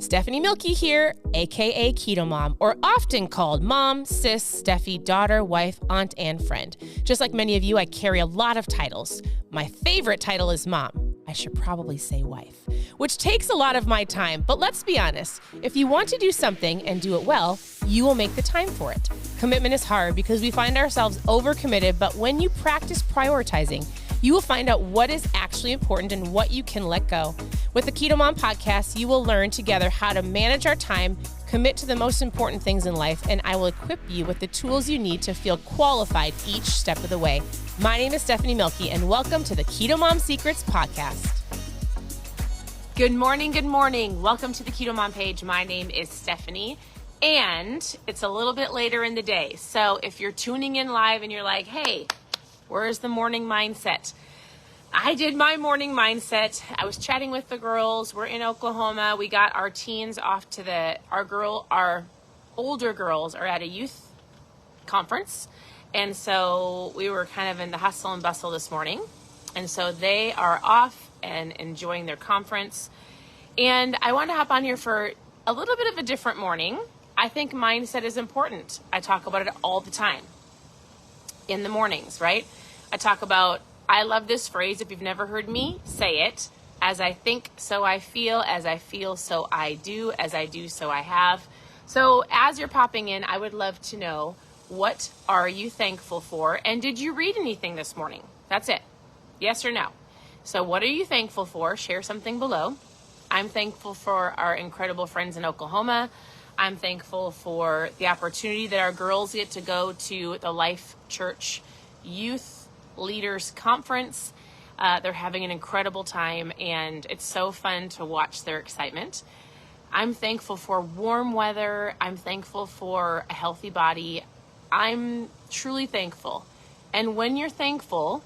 Stephanie Mielke here, aka Keto Mom, or often called mom, sis, Steffi, daughter, wife, aunt, and friend. Just like many of you, I carry a lot of titles. My favorite title is mom. I should probably say wife, which takes a lot of my time. But let's be honest, if you want to do something and do it well, you will make the time for it. Commitment is hard because we find ourselves overcommitted, but when you practice prioritizing, you will find out what is actually important and what you can let go. With the Keto Mom podcast, you will learn together how to manage our time, commit to the most important things in life, and I will equip you with the tools you need to feel qualified each step of the way. My name is Stephanie Mielke, and welcome to the Keto Mom Secrets podcast. Good morning, good morning. Welcome to the Keto Mom page. My name is Stephanie, and it's a little bit later in the day. So if you're tuning in live and you're like, hey, where's the morning mindset? I did my morning mindset. I was chatting with the girls. We're in Oklahoma. We got our teens off to our older girls are at a youth conference. And so we were kind of in the hustle and bustle this morning. And so they are off and enjoying their conference. And I want to hop on here for a little bit of a different morning. I think mindset is important. I talk about it all the time in the mornings, right? I love this phrase. If you've never heard me say it, as I think, so I feel, as I feel, so I do, as I do, so I have. So as you're popping in, I would love to know, what are you thankful for? And did you read anything this morning? That's it. Yes or no? So what are you thankful for? Share something below. I'm thankful for our incredible friends in Oklahoma. I'm thankful for the opportunity that our girls get to go to the Life Church Youth Leaders Conference. They're having an incredible time, and it's so fun to watch their excitement. I'm thankful for warm weather. I'm thankful for a healthy body. I'm truly thankful. And when you're thankful,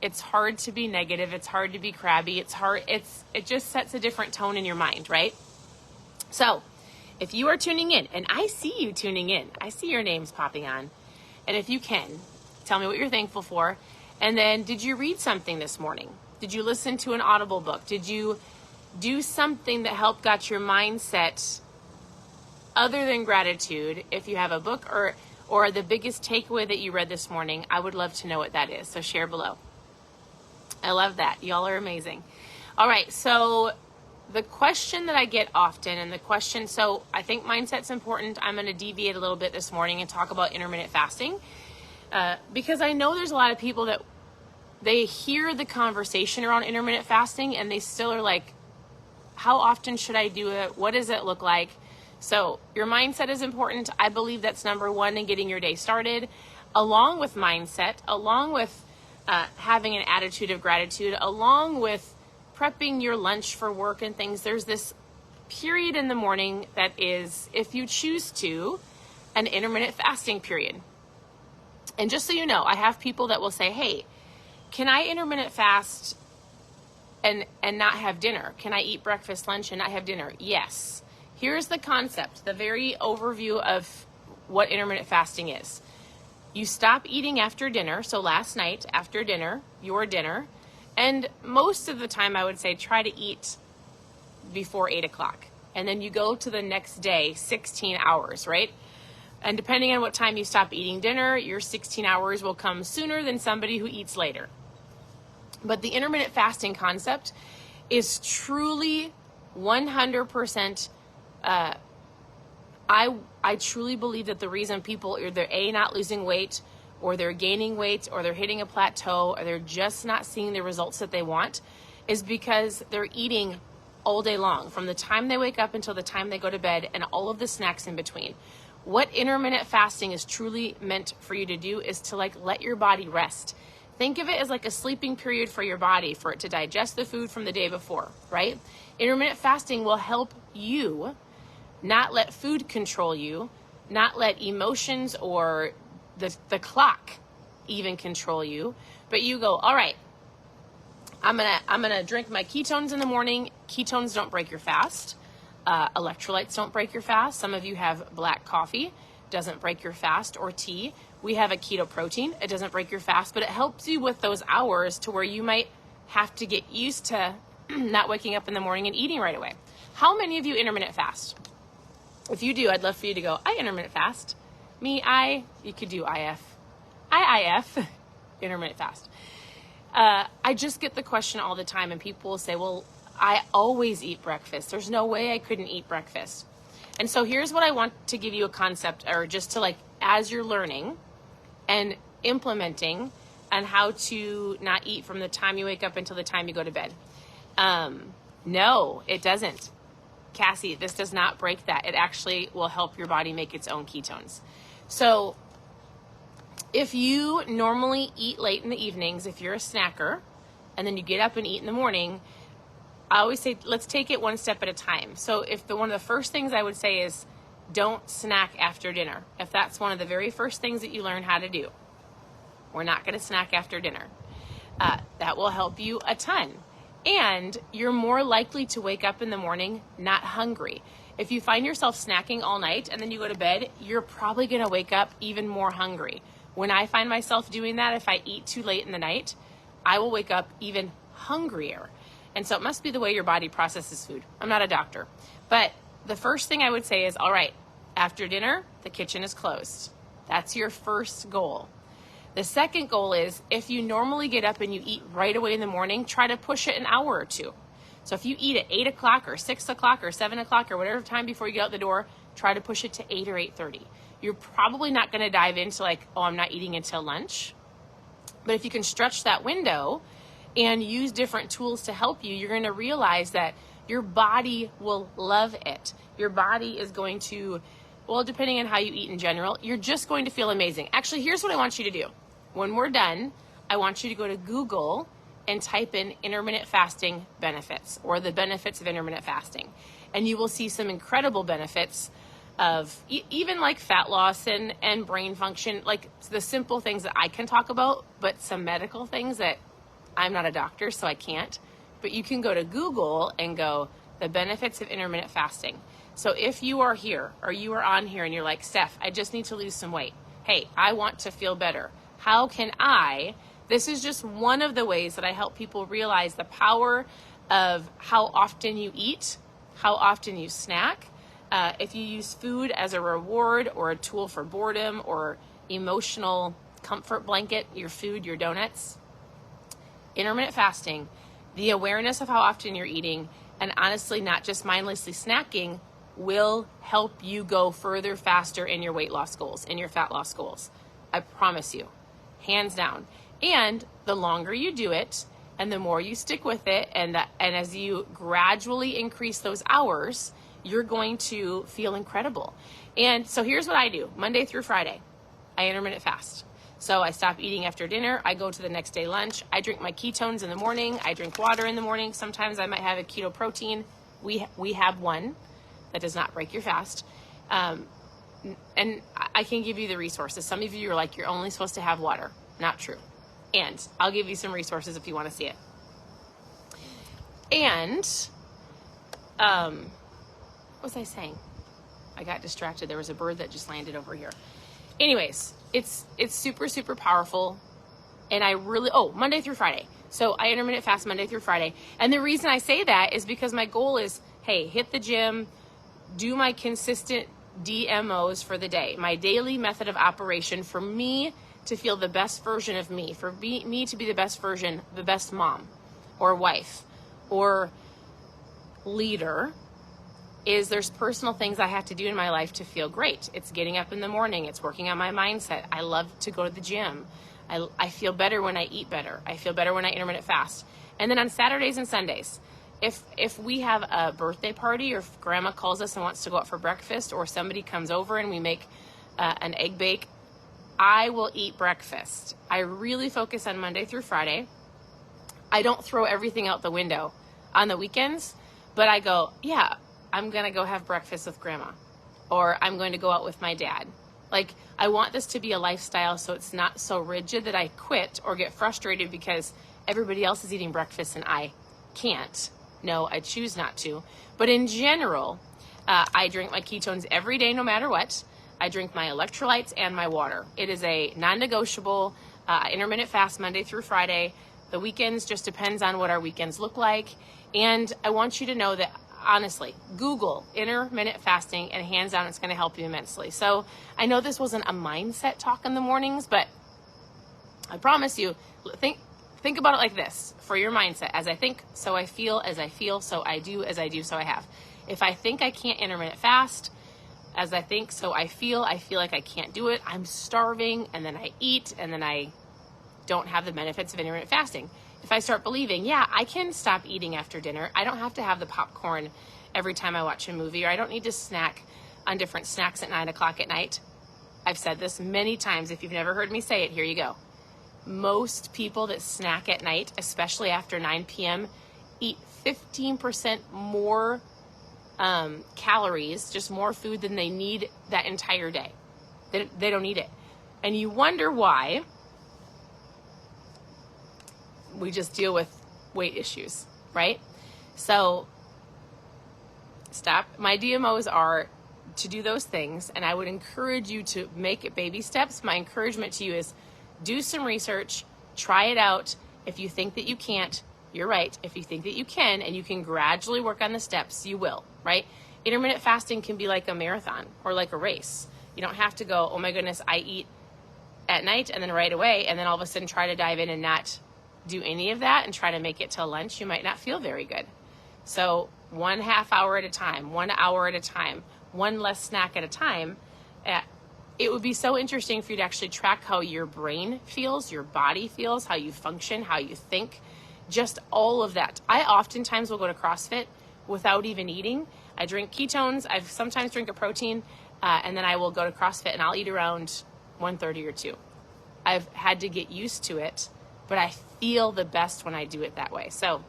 it's hard to be negative. It's hard to be crabby. It just sets a different tone in your mind, right? So if you are tuning in, and I see you tuning in, I see your names popping on. And if you can, tell me what you're thankful for. And then, did you read something this morning? Did you listen to an Audible book? Did you do something that helped got your mindset other than gratitude? If you have a book or the biggest takeaway that you read this morning, I would love to know what that is. So share below. I love that. Y'all are amazing. All right. So the question that I get often, so I think mindset's important. I'm going to deviate a little bit this morning and talk about intermittent fasting. Because I know there's a lot of people that they hear the conversation around intermittent fasting and they still are like, how often should I do it? What does it look like? So your mindset is important. I believe that's number one in getting your day started, along with mindset, along with having an attitude of gratitude, along with prepping your lunch for work and things. There's this period in the morning that is, if you choose to, an intermittent fasting period. And just so you know, I have people that will say, hey, can I intermittent fast and not have dinner? Can I eat breakfast, lunch, and not have dinner? Yes. Here's the concept, the very overview of what intermittent fasting is. You stop eating after dinner. So last night, after dinner, your dinner. And most of the time, I would say try to eat before 8 o'clock. And then you go to the next day, 16 hours, right? And depending on what time you stop eating dinner, your 16 hours will come sooner than somebody who eats later. But the intermittent fasting concept is truly 100%. I truly believe that the reason people are either not losing weight, or they're gaining weight, or they're hitting a plateau, or they're just not seeing the results that they want is because they're eating all day long, from the time they wake up until the time they go to bed, and all of the snacks in between. What intermittent fasting is truly meant for you to do is to let your body rest. Think of it as like a sleeping period for your body, for it to digest the food from the day before, right? Intermittent fasting will help you not let food control you, not let emotions or the clock even control you, but you go, all right, I'm gonna drink my ketones in the morning. Ketones don't break your fast. Electrolytes don't break your fast. Some of you have black coffee, doesn't break your fast, or tea. We have a keto protein. It doesn't break your fast, but it helps you with those hours to where you might have to get used to not waking up in the morning and eating right away. How many of you intermittent fast? If you do, I'd love for you to go, I intermittent fast. You could do IF. IIF, intermittent fast. I just get the question all the time, and people will say, well, I always eat breakfast. There's no way I couldn't eat breakfast. And so here's what I want to give you a concept, or just to as you're learning and implementing on how to not eat from the time you wake up until the time you go to bed. No, it doesn't. Cassie, this does not break that. It actually will help your body make its own ketones. So if you normally eat late in the evenings, if you're a snacker, and then you get up and eat in the morning, I always say, let's take it one step at a time. So one of the first things I would say is don't snack after dinner. If that's one of the very first things that you learn how to do, we're not going to snack after dinner. That will help you a ton. And you're more likely to wake up in the morning not hungry. If you find yourself snacking all night and then you go to bed, you're probably going to wake up even more hungry. When I find myself doing that, if I eat too late in the night, I will wake up even hungrier. And so it must be the way your body processes food. I'm not a doctor. But the first thing I would say is, all right, after dinner, the kitchen is closed. That's your first goal. The second goal is, if you normally get up and you eat right away in the morning, try to push it an hour or two. So if you eat at 8 o'clock or 6 o'clock or 7 o'clock or whatever time before you get out the door, try to push it to 8 or 8:30. You're probably not going to dive into I'm not eating until lunch. But if you can stretch that window and use different tools to help you, you're going to realize that your body will love it. Your body is going to, depending on how you eat in general, you're just going to feel amazing. Actually, here's what I want you to do. When we're done, I want you to go to Google and type in intermittent fasting benefits, or the benefits of intermittent fasting. And you will see some incredible benefits of even fat loss and brain function, the simple things that I can talk about, but some medical things that I'm not a doctor, so I can't. But you can go to Google and go, the benefits of intermittent fasting. So if you are here or you are on here and you're like, Steph, I just need to lose some weight. Hey, I want to feel better. How can this is just one of the ways that I help people realize the power of how often you eat, how often you snack. If you use food as a reward or a tool for boredom or emotional comfort blanket, your food, your donuts, intermittent fasting, the awareness of how often you're eating, and honestly, not just mindlessly snacking, will help you go further, faster in your weight loss goals, in your fat loss goals. I promise you, hands down. And the longer you do it, and the more you stick with it, and as you gradually increase those hours, you're going to feel incredible. And so here's what I do. Monday through Friday, I intermittent fast. So I stop eating after dinner. I go to the next day lunch. I drink my ketones in the morning. I drink water in the morning. Sometimes I might have a keto protein. We have one that does not break your fast. And I can give you the resources. Some of you are like, you're only supposed to have water. Not true. And I'll give you some resources if you want to see it. And what was I saying? I got distracted. There was a bird that just landed over here. Anyways, it's super, super powerful. And I really, Monday through Friday. So I intermittent fast Monday through Friday. And the reason I say that is because my goal is, hey, hit the gym, do my consistent DMOs for the day, my daily method of operation for me to feel the best version of me, for me to be the best version, the best mom or wife or leader. There's personal things I have to do in my life to feel great. It's getting up in the morning. It's working on my mindset. I love to go to the gym. I feel better when I eat better. I feel better when I intermittent fast. And then on Saturdays and Sundays, if we have a birthday party, or if grandma calls us and wants to go out for breakfast, or somebody comes over and we make an egg bake, I will eat breakfast. I really focus on Monday through Friday. I don't throw everything out the window on the weekends, but I go, yeah, I'm going to go have breakfast with grandma, or I'm going to go out with my dad. I want this to be a lifestyle, so it's not so rigid that I quit or get frustrated because everybody else is eating breakfast and I can't. No, I choose not to. But in general, I drink my ketones every day, no matter what. I drink my electrolytes and my water. It is a non-negotiable intermittent fast Monday through Friday. The weekends just depends on what our weekends look like. And I want you to know that honestly, Google intermittent fasting, and hands down, it's going to help you immensely. So I know this wasn't a mindset talk in the mornings, but I promise you, think about it like this for your mindset. As I think, so I feel. As I feel, so I do. As I do, so I have. If I think I can't intermittent fast, as I think, so I feel like I can't do it. I'm starving, and then I eat, and then I don't have the benefits of intermittent fasting. If I start believing, yeah, I can stop eating after dinner. I don't have to have the popcorn every time I watch a movie, or I don't need to snack on different snacks at 9 o'clock at night. I've said this many times. If you've never heard me say it, here you go. Most people that snack at night, especially after 9 p.m., eat 15% more calories, just more food than they need that entire day. They don't need it. And you wonder why we just deal with weight issues, right? So stop. My DMOs are to do those things, and I would encourage you to make it baby steps. My encouragement to you is do some research, try it out. If you think that you can't, you're right. If you think that you can, and you can gradually work on the steps, you will, right? Intermittent fasting can be like a marathon or like a race. You don't have to go, oh my goodness, I eat at night and then right away, and then all of a sudden try to dive in and not do any of that and try to make it till lunch. You might not feel very good. So 1/2 hour at a time, 1 hour at a time, one less snack at a time. It would be so interesting for you to actually track how your brain feels, your body feels, how you function, how you think, just all of that. I oftentimes will go to CrossFit without even eating. I drink ketones. I sometimes drink a protein, and then I will go to CrossFit and I'll eat around 1:30 or 2. I've had to get used to it, but I feel the best when I do it that way. So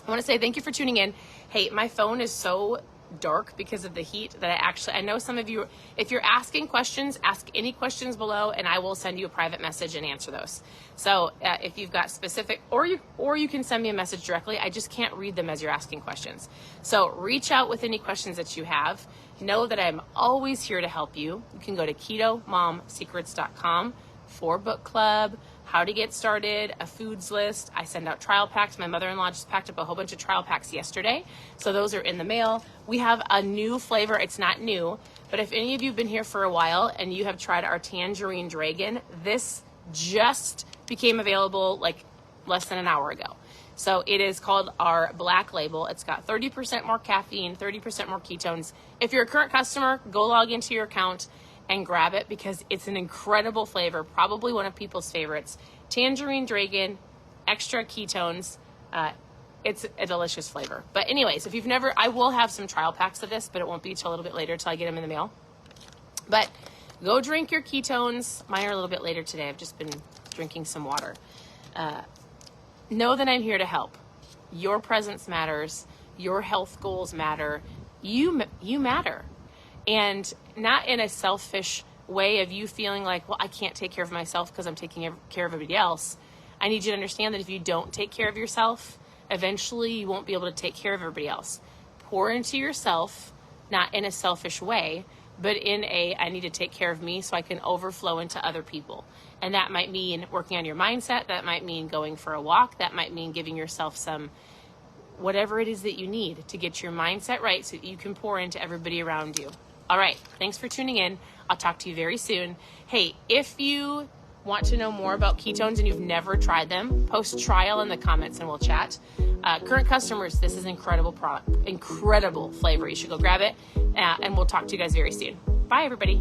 I want to say thank you for tuning in. Hey, my phone is so dark because of the heat that I know some of you, if you're asking questions, ask any questions below and I will send you a private message and answer those. So if you've got specific, or you can send me a message directly. I just can't read them as you're asking questions. So reach out with any questions that you have. Know that I'm always here to help you. You can go to KetoMomSecrets.com for book club, how to get started, a foods list. I send out trial packs. My mother-in-law just packed up a whole bunch of trial packs yesterday. So those are in the mail. We have a new flavor. It's not new, but if any of you have been here for a while and you have tried our Tangerine Dragon, this just became available like less than an hour ago. So it is called our Black Label. It's got 30% more caffeine, 30% more ketones. If you're a current customer, go log into your account and grab it because it's an incredible flavor, probably one of people's favorites. Tangerine Dragon, extra ketones. It's a delicious flavor. But anyways, if you've never, I will have some trial packs of this, but it won't be till a little bit later till I get them in the mail. But go drink your ketones. Mine are a little bit later today. I've just been drinking some water. Know that I'm here to help. Your presence matters. Your health goals matter. You matter. And not in a selfish way of you feeling like, well, I can't take care of myself because I'm taking care of everybody else. I need you to understand that if you don't take care of yourself, eventually you won't be able to take care of everybody else. Pour into yourself, not in a selfish way, but in a, I need to take care of me so I can overflow into other people. And that might mean working on your mindset. That might mean going for a walk. That might mean giving yourself some, whatever it is that you need to get your mindset right so that you can pour into everybody around you. All right. Thanks for tuning in. I'll talk to you very soon. Hey, if you want to know more about ketones and you've never tried them, post trial in the comments and we'll chat. Current customers, this is an incredible product, incredible flavor. You should go grab it and we'll talk to you guys very soon. Bye, everybody.